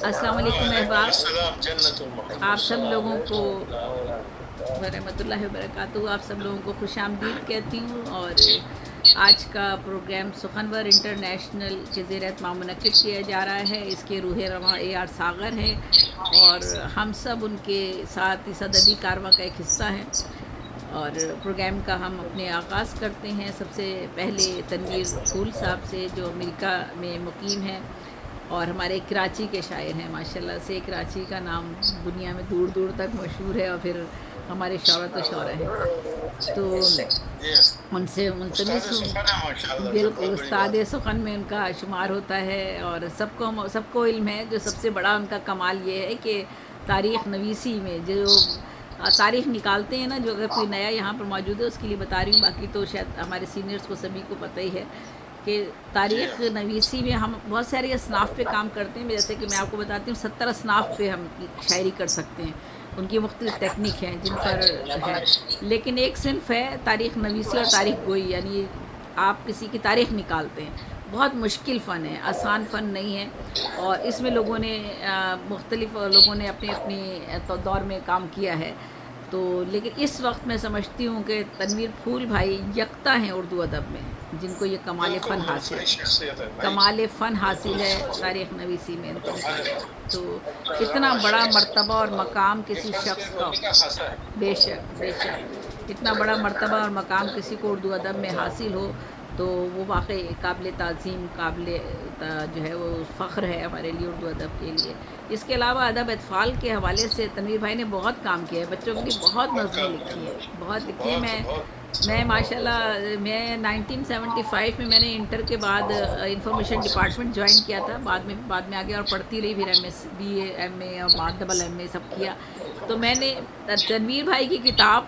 अस्सलाम वालेकुम अहबाब, सलाम जन्नत आप सब लोगों को मोहम्मद। वरहमतुल्लाहि वबरकातुहू, आप सब लोगों को खुशामदीद कहती हूँ। और आज का प्रोग्राम सुखनवर इंटरनेशनल के ज़ेर मुनक़िद किया जा रहा है। इसके रूह रवां AR सागर हैं और हम सब उनके साथ इस अदबी कारवां का एक हिस्सा हैं। और प्रोग्राम का हम अपने आगाज़ करते हैं सबसे पहले तनवीर फूल साहब से, जो अमेरिका में मुकीम हैं और हमारे कराची के शायर हैं। माशाल्लाह से कराची का नाम दुनिया में दूर दूर तक मशहूर है और फिर हमारे शौहरत व शौरा हैं। तो उनसे मुल्तमिस हूँ, बिल्कुल उस्ताद सुखन में उनका शुमार होता है। और सबको इल्म है, जो सबसे बड़ा उनका कमाल ये है कि तारीख़ नवीसी में जो तारीख़ निकालते हैं ना, जो अगर कोई नया यहाँ पर मौजूद है उसके लिए बता रही हूँ, बाकी तो शायद हमारे सीनियर्स को सभी को पता ही है कि तारीख़ नवीसी में हम बहुत सारे असनाफ़ पे काम करते हैं। जैसे कि मैं आपको बताती हूँ 70 असनाफ़ पे हम शायरी कर सकते हैं। उनकी मुख्तलिफ़ टेक्निक हैं जिन पर है, लेकिन एक सिंफ है तारीख़ नवीसी और तारीख़ गोई, यानी आप किसी की तारीख़ निकालते हैं। बहुत मुश्किल फ़न है, आसान फ़न नहीं है। और इसमें लोगों ने मुख्तलिफ़ लोगों ने अपने अपने दौर में काम किया है। तो लेकिन इस वक्त मैं समझती हूँ कि तनवीर फूल भाई यकता हैं उर्दू अदब में, जिनको ये कमाल फ़न हासिल है, कमाल फ़न हासिल है तारीख़ नवीसी में इनको। तो इतना बड़ा मर्तबा और मकाम किसी शख्स का, बेशक बेशक इतना बड़ा मर्तबा और मकाम किसी को उर्दू अदब में हासिल हो तो वो वाकई काबिल ताज़ीम, काबिल जो है वो फ़ख्र है हमारे लिए, उर्दू अदब के लिए। इसके अलावा अदब अतफ़ाल के हवाले से तनवीर भाई ने बहुत काम किया है, बच्चों के लिए बहुत नज़में लिखी हैं, बहुत लिखी है। मैं माशाल्लाह मैं 1975 में मैंने इंटर के बाद इंफॉर्मेशन डिपार्टमेंट ज्वाइन किया था। बाद में आ गया और पढ़ती रही, फिर MS BA MA और बाद डबल MA सब किया। तो मैंने तनवीर भाई की किताब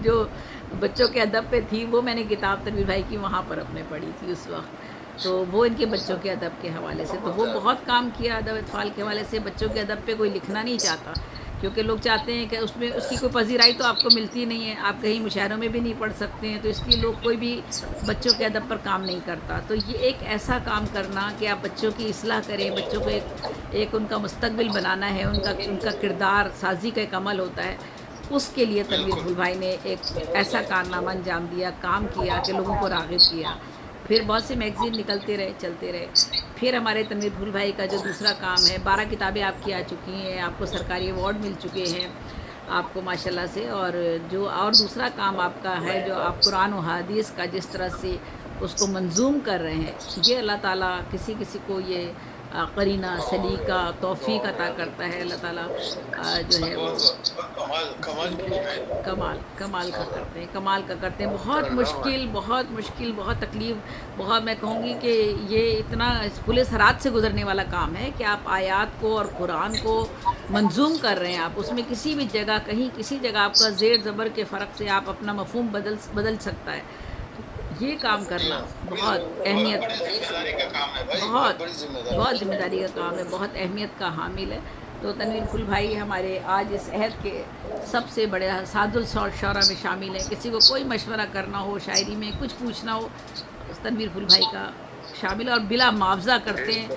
जो बच्चों के अदब पे थी, वो मैंने किताब तनवीर भाई की वहाँ पर अपने पढ़ी थी उस वक्त। तो वो इनके बच्चों के अदब के हवाले से, तो वो बहुत काम किया अदब अतफ़ाल के हवाले से। बच्चों के अदब पे कोई लिखना नहीं चाहता, क्योंकि लोग चाहते हैं कि उसमें उसकी कोई पजीराई तो आपको मिलती नहीं है, आप कहीं मुशायरों में भी नहीं पढ़ सकते हैं, तो इसलिए लोग कोई भी बच्चों के अदब पर काम नहीं करता। तो ये एक ऐसा काम करना कि आप बच्चों की इस्लाह करें, बच्चों को एक उनका मुस्तकबिल बनाना है, उनका किरदार साजी का एक अमल होता है। उसके लिए तनवीर फूल भाई ने एक ऐसा कारनामा अंजाम दिया, काम किया कि लोगों को राग़िब किया। फिर बहुत से मैगज़ीन निकलते रहे, चलते रहे। फिर हमारे तनवीर फूल भाई का जो दूसरा काम है, 12 किताबें आपकी आ चुकी हैं, आपको सरकारी अवार्ड मिल चुके हैं आपको माशाल्लाह से। और जो और दूसरा काम आपका है, जो आप कुरान और हदीस का जिस तरह से उसको मंजूम कर रहे हैं, ये अल्लाह ताला किसी किसी को ये करीना सलीका तौफीक अता करता है। अल्लाह ताला जो है वो कमाल कमाल का करते हैं, कमाल का करते हैं। बहुत मुश्किल, बहुत मुश्किल, बहुत तकलीफ़, बहुत, मैं कहूँगी कि ये इतना पुलिस हरात से गुज़रने वाला काम है कि आप आयात को और कुरान को मंजूम कर रहे हैं। आप उसमें किसी भी जगह, कहीं किसी जगह आपका ज़ेर ज़बर के फ़र्क से आप अपना मफ़हूम बदल सकता है। ये काम करना बहुत अहमियत, बहुत बहुत ज़िम्मेदारी का काम है, बहुत अहमियत का हामिल है। तो तनवीर फूल भाई हमारे आज इस अहद के सबसे बड़े सादुल शौरा में शामिल हैं। किसी को कोई मशवरा करना हो, शायरी में कुछ पूछना हो, तनवीर फूल भाई का शामिल, और बिला मुआवजा करते हैं।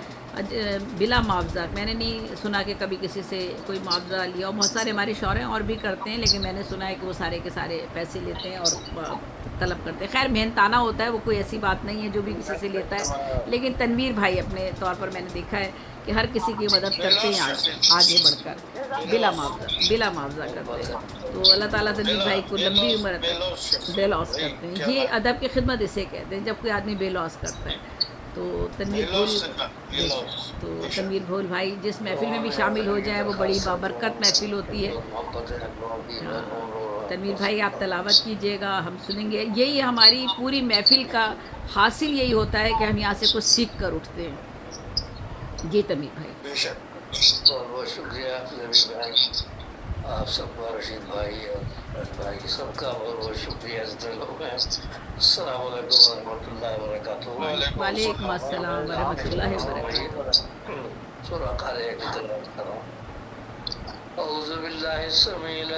बिला मुआवजा मैंने नहीं सुना कि कभी किसी से कोई मुआवजा लिया। और बहुत सारे हमारे शौरे और भी करते हैं, लेकिन मैंने सुना है कि वो सारे के सारे पैसे लेते हैं और तलब करते हैं। खैर मेहनताना होता है, वो कोई ऐसी बात नहीं है जो भी किसी से लेता है, लेकिन तनवीर भाई अपने तौर पर मैंने देखा है कि हर किसी की मदद करते हैं आगे बढ़कर, बिला मुआवजा करते हैं। तो अल्लाह ताला तनवीर भाई को लंबी उम्र बेलौस करते हैं। ये अदब की खिदमत इसे कहते हैं, जब कोई आदमी बेलौस करता है। तो तनवीर भोल भाई जिस महफ़िल में भी शामिल हो जाए वो बड़ी बाबरकत महफ़िल होती है। हाँ, तनवीर भाई आप तलावत कीजिएगा, हम सुनेंगे। यही हमारी पूरी महफ़िल का हासिल यही होता है कि हम यहाँ से कुछ सीख कर उठते हैं। जी तनवीर भाई। बहुत बहुत शुक्रिया नबी भाई, आप सबका, रशीद भाई और भाई सबका बहुत बहुत शुक्रिया। जितने लोग हैं, अस्सलाम वालेकुम रहमतुल्लाहि व बरकातुहू। वालेकुम अस्सलाम व रहमतुल्लाहि व बरकातुहू। सूरा क़ारिया की तिलावत करो। औज़ु बिल्लाहि समीउल